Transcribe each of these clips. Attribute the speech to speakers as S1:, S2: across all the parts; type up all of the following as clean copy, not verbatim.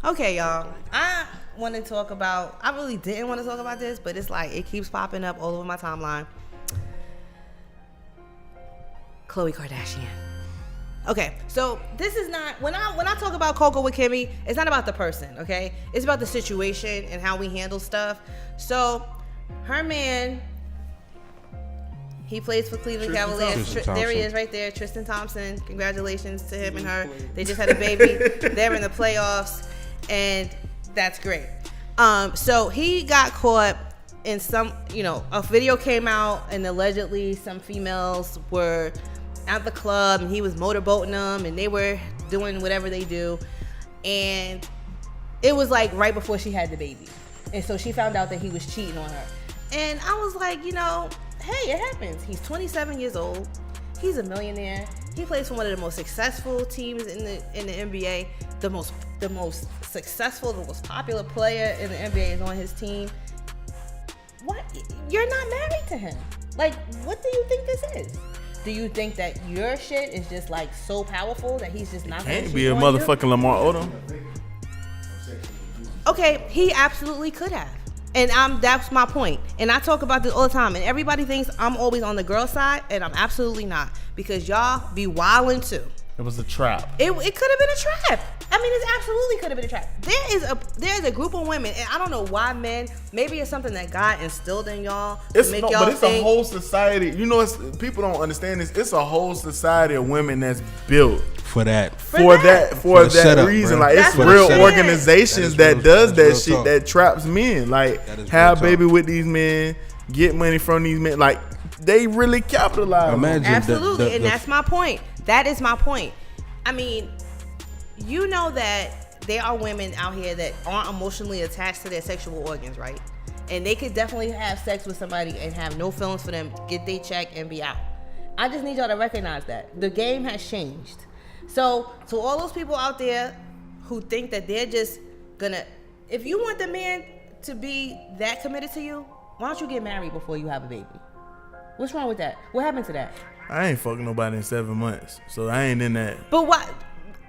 S1: Okay, y'all. I really didn't want to talk about this, but it's like it keeps popping up all over my timeline. Khloe Kardashian. Okay, so this is not when I talk about Coco with Kymmy, it's not about the person, okay? It's about the situation and how we handle stuff. So her man, he plays for Cleveland Cavaliers. There he is right there, Tristan Thompson. Congratulations to him and her. They just had a baby. They're in the playoffs, and that's great. So he got caught in some, a video came out, and allegedly some females were at the club, and he was motorboating them, and they were doing whatever they do, and it was like right before she had the baby, and so she found out that he was cheating on her, and I was like, hey, it happens. He's 27 years old. He's a millionaire. He plays for one of the most successful teams in the NBA. The most successful, the most popular player in the NBA is on his team. What? You're not married to him. Like, what do you think this is? Do you think that your shit is just like so powerful that he's just not going to
S2: Can't be a motherfucking Lamar Odom.
S1: Okay, he absolutely could have. And that's my point. And I talk about this all the time. And everybody thinks I'm always on the girl side, and I'm absolutely not. Because y'all be wilding too.
S2: It was a trap.
S1: It could have been a trap. I mean, it absolutely could have been a trap. There's a group of women, and I don't know why men. Maybe it's something that God instilled in y'all to make y'all
S2: but it's a whole society. People don't understand this. It's a whole society of women that's built
S3: for that
S2: setup, reason. Bro. Like, it's real organizations that does that shit talk. That traps men. Like, have baby with these men, get money from these men. Like, they really capitalize.
S1: Imagine absolutely, and that's my point. That is my point. I mean, you know that there are women out here that aren't emotionally attached to their sexual organs, right? And they could definitely have sex with somebody and have no feelings for them, get their check and be out. I just need y'all to recognize that. The game has changed. So, to all those people out there who think that they're just gonna, if you want the man to be that committed to you, why don't you get married before you have a baby? What's wrong with that? What happened to that?
S2: I ain't fucking nobody in 7 months, so I ain't in that.
S1: But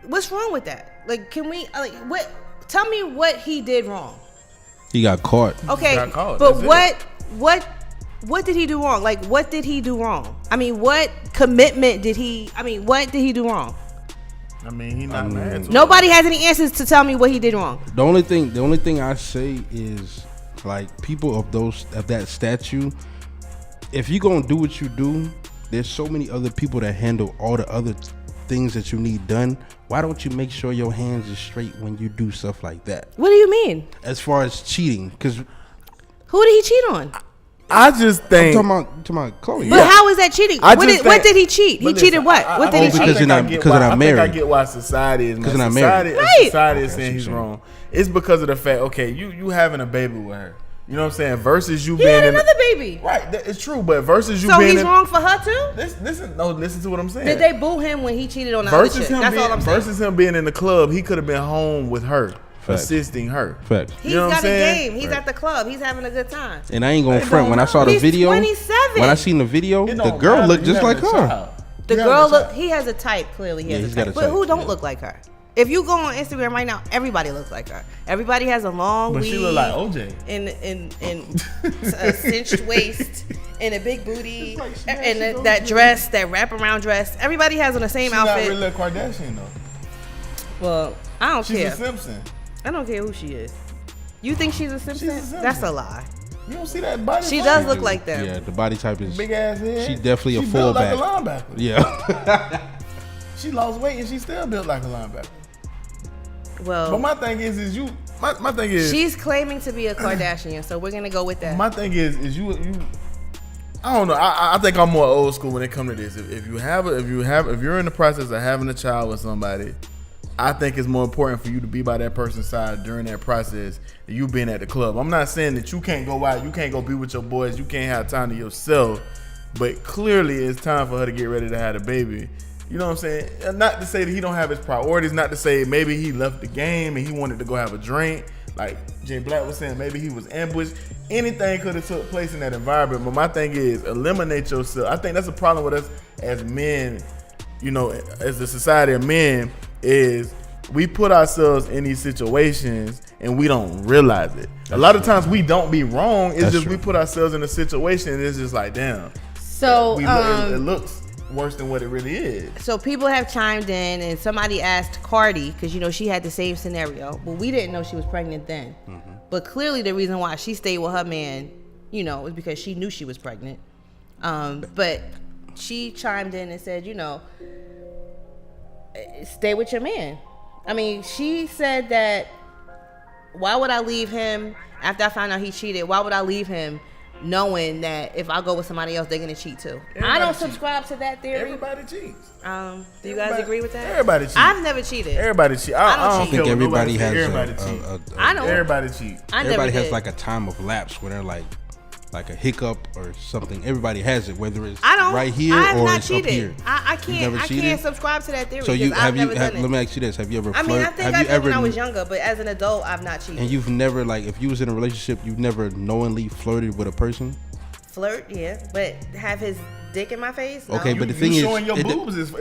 S1: what's wrong with that? Like, can we, what? Tell me what he did wrong.
S3: He got caught.
S1: Okay, but what did he do wrong? Like, what did he do wrong? I mean, what commitment did he? I mean, what did he do wrong?
S2: I mean, he's not married.
S1: Nobody has any answers to tell me what he did wrong.
S3: The only thing I say is, like, people of that statue, if you gonna do what you do, there's so many other people that handle all the other things that you need done. Why don't you make sure your hands are straight when you do stuff like that?
S1: What do you mean?
S3: As far as cheating, because
S1: who did he cheat on?
S2: I just think
S3: I'm talking about Khloe.
S1: But how is that cheating? What did he cheat? He cheated what? What did he cheat?
S3: Because you're not married.
S2: I get why society is.
S3: Because you're not married.
S2: Society is saying he's wrong. It's because of the fact. Okay, you having a baby with her. You know what I'm saying? Versus you being
S1: in another baby.
S2: Right, it's true. But versus you
S1: being.
S2: So
S1: he's wrong for her too.
S2: Listen to what I'm saying.
S1: Did they boo him when he cheated on the other chick? That's all I'm saying.
S2: Versus him being in the club, he could have been home with her, assisting her.
S3: Fact.
S1: He's got a game. He's at the club. He's having a good time.
S3: And I ain't gonna front. When I saw the video,
S1: 27.
S3: When I seen the video, the girl looked just like her.
S1: The girl look. He has a type. Clearly, he has a type. But who don't look like her? If you go on Instagram right now, everybody looks like her. Everybody has a long weave.
S2: But she look like OJ.
S1: In a cinched waist and a big booty and that dress, that wraparound dress. Everybody has on the same outfit.
S2: She's not really a Kardashian though.
S1: Well, I don't care.
S2: She's a Simpson.
S1: I don't care who she is. You think she's a Simpson? That's a lie.
S2: You don't see that body.
S1: She does look like them.
S3: Yeah, the body type is
S2: big ass head.
S3: She definitely a fullback.
S2: She built like a linebacker.
S3: Yeah.
S2: She lost weight and she still built like a linebacker.
S1: Well,
S2: but my thing is my thing is
S1: she's claiming to be a Kardashian, so we're gonna go with that.
S2: My thing is you. I don't know. I think I'm more old school when it comes to this. If you're in the process of having a child with somebody, I think it's more important for you to be by that person's side during that process than you being at the club. I'm not saying that you can't go out, you can't go be with your boys, you can't have time to yourself, but clearly it's time for her to get ready to have a baby. You know what I'm saying? Not to say that he don't have his priorities, not to say maybe he left the game and he wanted to go have a drink. Like Jay Black was saying, maybe he was ambushed. Anything could have took place in that environment. But my thing is, eliminate yourself. I think that's a problem with us as men, you know, as the society of men, is we put ourselves in these situations and we don't realize it. A lot of times we don't be wrong. It's just we put ourselves in a situation and it's just like, damn.
S1: So
S2: it looks worse than what it really is.
S1: So people have chimed in, and somebody asked Cardi, because you know she had the same scenario, but we didn't know she was pregnant then. Mm-hmm. But clearly the reason why she stayed with her man, you know, was because she knew she was pregnant. But she chimed in and said, you know, stay with your man. I mean, she said that, why would I leave him after I found out he cheated? Why would I leave him knowing that if I go with somebody else, they're going to cheat too? I don't subscribe to that theory.
S2: Everybody cheats.
S1: Do you guys agree with that?
S2: Everybody cheats.
S1: I've never cheated.
S2: Everybody cheats. I don't
S3: think everybody has
S2: everybody cheats.
S1: I don't.
S2: Everybody cheats.
S3: Everybody has like a time of lapse where they're like a hiccup or something. Everybody has it, whether it's right here or it's up here.
S1: I can't subscribe to that theory.
S2: So
S3: let me ask you this: have you ever?
S1: I mean, I think I did when I was younger, but as an adult, I've not cheated.
S3: And you've never, like, if you was in a relationship, you've never knowingly flirted with a person?
S1: Flirt, yeah, but have his dick in my face? No.
S3: Okay, but the thing is,
S2: showing your boobs is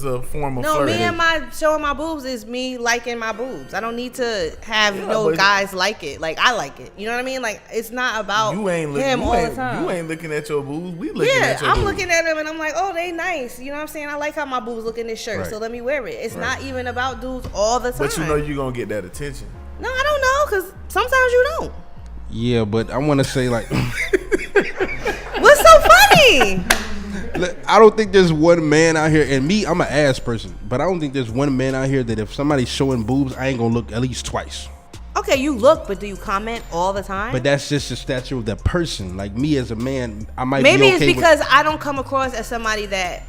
S2: a form of
S1: no,
S2: flirting.
S1: me and my showing my boobs is me liking my boobs. I don't need to have guys like it. Like, I like it. You know what I mean? Like, it's not about him all the time.
S2: You ain't looking at your boobs. We looking at your
S1: I'm
S2: boobs.
S1: looking at them and I'm like, oh, they nice. You know what I'm saying? I like how my boobs look in this shirt, so let me wear it. It's not even about dudes all the time.
S2: But you know you're going to get that attention.
S1: No, I don't know, because sometimes you don't.
S3: Yeah, but I want to say, like...
S1: What's so funny?
S3: I don't think there's one man out here, and me, I'm an ass person, but I don't think there's one man out here that if somebody's showing boobs, I ain't gonna look at least twice.
S1: Okay, you look, but do you comment all the time?
S3: But that's just the stature of that person. Like, me as a man, I might
S1: maybe
S3: be okay
S1: it's because I don't come across as somebody that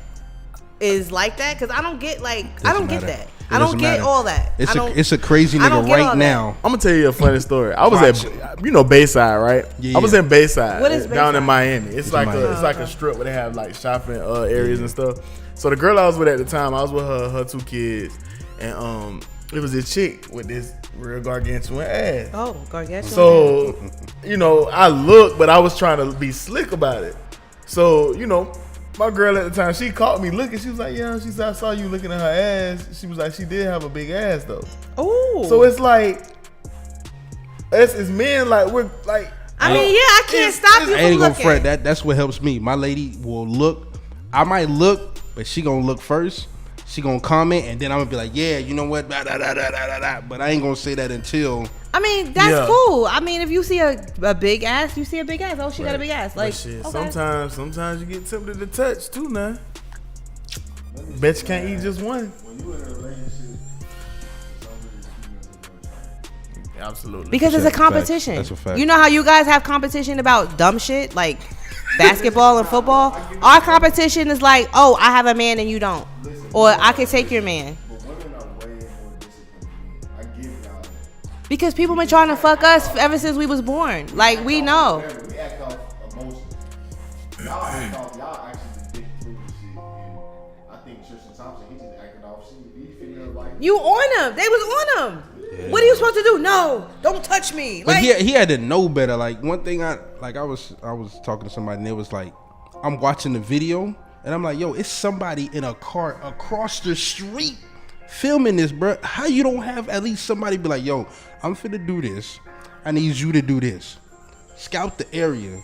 S1: is like that, because I don't get that. I don't get all that.
S3: It's a crazy nigga right now.
S2: I'm gonna tell you a funny story. I was at Bayside, right?
S3: Yeah.
S2: I was in Bayside.
S1: What is Bayside?
S2: Down in Miami. It's like a strip where they have like shopping areas and stuff. So the girl I was with at the time, I was with her 2 kids, and it was a chick with this real gargantuan ass.
S1: Oh, gargantuan.
S2: So you know, I looked, but I was trying to be slick about it. So you know, my girl at the time, she caught me looking. She was like, yeah, she said, I saw you looking at her ass. She was like, she did have a big ass though.
S1: Oh.
S2: So it's like, it's men, like, we're like.
S1: I mean, yeah, I can't stop you from looking.
S3: I ain't gonna fret. That's what helps me. My lady will look. I might look, but she gonna look first. She gonna comment, and then I'm gonna be like, yeah, you know what? Blah, blah, blah, blah, blah, blah. But I ain't gonna say that until.
S1: I mean, that's cool. I mean, if you see a big ass, you see a big ass. Oh, she got a big ass. Like,
S2: shit,
S1: okay.
S2: sometimes you get tempted to touch too now. Bet you can't eat just one.
S4: When you in a relationship,
S2: Absolutely.
S1: Because it's a competition.
S3: That's a fact.
S1: You know how you guys have competition about dumb shit like basketball and football? Our competition is like, oh, I have a man and you don't. Or I can take your man.
S4: but women are way more disciplined than men. I give y'all that.
S1: Because people been trying to fuck us ever since we was born. Like, we know.
S4: We act off emotions. Y'all act off. Y'all actually just dig through the shit. And I think Tristan Thompson, he just acted off shit. If he figured like
S1: You on them. They was on them. Yeah. What are you supposed to do? No, don't touch me.
S3: But
S1: like,
S3: he had to know better. Like, one thing I was talking to somebody and it was like, I'm watching the video and I'm like, yo, it's somebody in a car across the street filming this, bro. How you don't have at least somebody be like, yo, I'm finna do this. I need you to do this. Scout the area.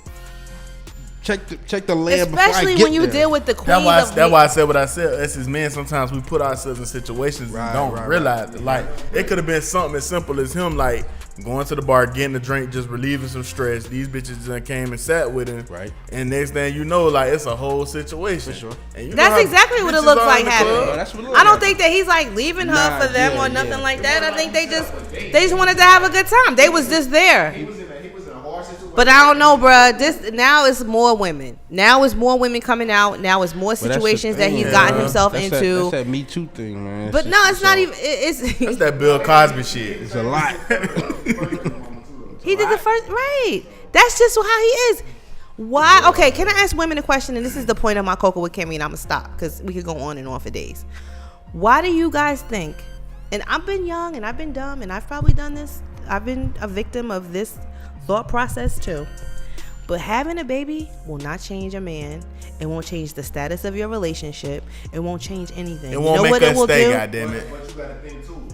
S3: Check the land before I get
S1: especially when you
S3: there.
S1: deal with the queen
S2: That's why I said what I said. As his men, sometimes we put ourselves in situations and don't realize it. Like, it could have been something as simple as him, like, going to the bar, getting a drink, just relieving some stress. These bitches done came and sat with him.
S3: Right.
S2: And next thing you know, like, it's a whole situation.
S3: For sure.
S2: And
S1: That's exactly what it looks like happening.
S3: That's what it looks
S1: I don't
S3: like.
S1: think that he's like leaving her for them or nothing
S3: yeah.
S1: like that. I think they just wanted to have a good time. They was just there.
S4: he was in a hard situation.
S1: But I don't know, bruh. This now it's more women. Now it's more women coming out. Now it's more situations that he's gotten himself into.
S3: That's that Me Too thing, man.
S1: But no, it's not even.
S2: That's that Bill Cosby shit.
S3: It's a lot.
S1: He did the first, right? That's just how he is. Why? Okay, can I ask women a question? And this is the point of my Cocoa with Kymmy, and I'm gonna stop because we could go on and on for days. Why do you guys think? And I've been young, and I've been dumb, and I've probably done this. I've been a victim of this thought process too. But having a baby will not change a man. It won't change the status of your relationship. It won't change anything.
S2: It won't
S1: you know
S2: make
S1: what
S2: us
S1: it will
S2: stay,
S1: do?
S2: goddammit.
S4: But you gotta think too.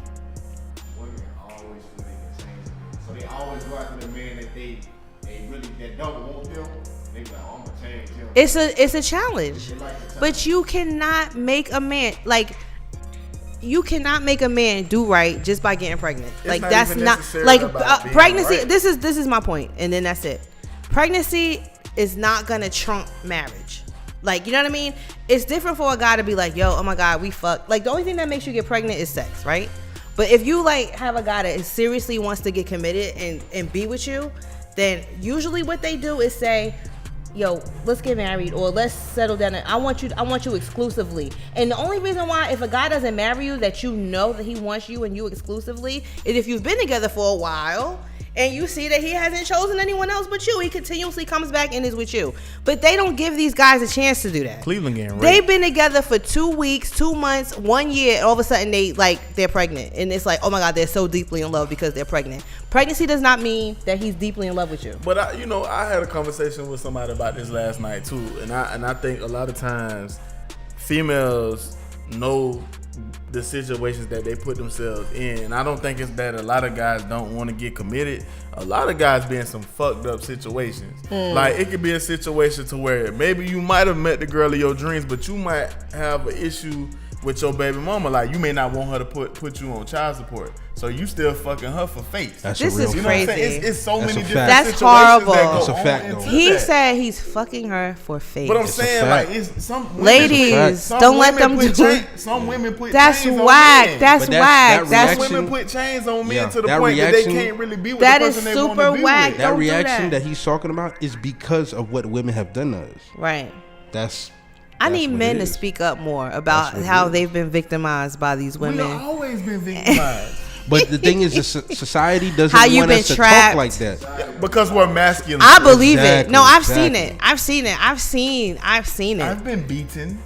S1: It's a challenge. But you cannot make a man do right just by getting pregnant.
S2: It's
S1: like
S2: not
S1: that's
S2: even
S1: not
S2: necessarily
S1: like
S2: about being
S1: pregnancy.
S2: right.
S1: This is my point, and then that's it. Pregnancy is not gonna trump marriage. Like, you know what I mean? It's different for a guy to be like, yo, oh my God, we fucked. Like, the only thing that makes you get pregnant is sex, right? But if you like have a guy that seriously wants to get committed and be with you, then usually what they do is say, yo, let's get married, or let's settle down. I want you exclusively. And the only reason why, if a guy doesn't marry you, that you know that he wants you and you exclusively, is if you've been together for a while and you see that he hasn't chosen anyone else but you. He continuously comes back and is with you. But they don't give these guys a chance to do that.
S2: Cleveland getting raped.
S1: They've been together for 2 weeks, 2 months, 1 year, and all of a sudden they're pregnant. And it's like, oh my God, they're so deeply in love because they're pregnant. Pregnancy does not mean that he's deeply in love with you.
S2: But I had a conversation with somebody about this last night too, and I think a lot of times females know the situations that they put themselves in. And I don't think it's that a lot of guys don't want to get committed. A lot of guys be in some fucked up situations. Like, it could be a situation to where maybe you might have met the girl of your dreams, but you might have an issue with your baby mama. Like, you may not want her to put you on child support, so you still fucking her for face.
S3: That's
S1: This
S3: a real
S1: is
S2: You know what I'm
S1: crazy.
S2: saying? It's so
S3: That's
S2: many
S3: a
S2: different
S3: fact.
S1: That's
S2: situations
S1: horrible.
S2: that go
S3: That's a
S2: on
S3: fact,
S2: into
S3: though.
S1: He
S2: that.
S1: said he's fucking her for face.
S2: But I'm
S3: It's a
S2: saying,
S3: fact.
S2: like, it's some women
S1: Ladies,
S2: some
S1: don't let
S2: women
S1: them
S2: put
S1: do it.
S2: Some women put
S1: That's
S2: chains on
S1: whack.
S2: men.
S1: That's
S3: But that's-
S1: whack.
S3: that
S1: That's
S2: Some
S3: reaction-
S2: women put chains on men
S3: Yeah,
S2: to the
S3: that
S2: point that
S3: reaction-
S2: they can't really be with
S1: That
S2: the
S1: is
S2: person they
S1: super
S2: want to be
S1: whack.
S2: with.
S3: That
S1: Don't do
S3: reaction
S1: that.
S3: that he's talking about is because of what women have done to us.
S1: right.
S3: That's
S1: I need
S3: what
S1: men
S3: it
S1: to
S3: is.
S1: speak up more about
S3: That's what it
S1: how
S3: is.
S1: they've been victimized by these
S2: We've
S1: women.
S2: always been victimized.
S3: But the thing is, the society doesn't
S1: How you
S3: want
S1: been
S3: us to
S1: trapped.
S3: talk like that.
S2: Because we're masculine.
S1: I believe it.
S3: Exactly,
S1: No, I've seen
S3: exactly.
S1: it. I've seen it. I've seen it.
S2: I've been beaten.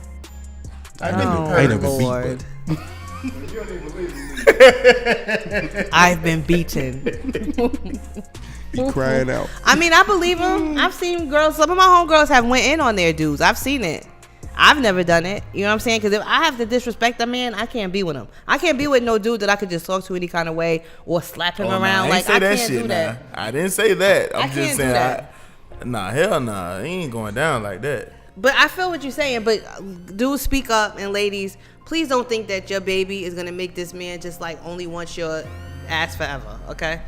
S2: I've been
S1: Oh,
S3: I ain't never beat,
S1: Lord.
S3: but
S4: You don't even believe me.
S1: I've been beaten.
S3: be crying out.
S1: I mean, I believe him. I've seen girls. Some of my homegirls have went in on their dudes. I've seen it. I've never done it. You know what I'm saying? Because if I have to disrespect a man, I can't be with him. I can't be with no dude that I could just talk to any kind of way or slap him
S2: Oh, nah,
S1: around.
S2: I
S1: Like,
S2: ain't say
S1: I
S2: that
S1: can't
S2: shit.
S1: do that.
S2: I didn't say that. I'm
S1: I
S2: just
S1: can't do
S2: saying.
S1: that.
S2: Hell nah. It ain't going down like that.
S1: But I feel what you're saying. But dudes, speak up, and ladies, please don't think that your baby is gonna make this man just like only want your ass forever. Okay?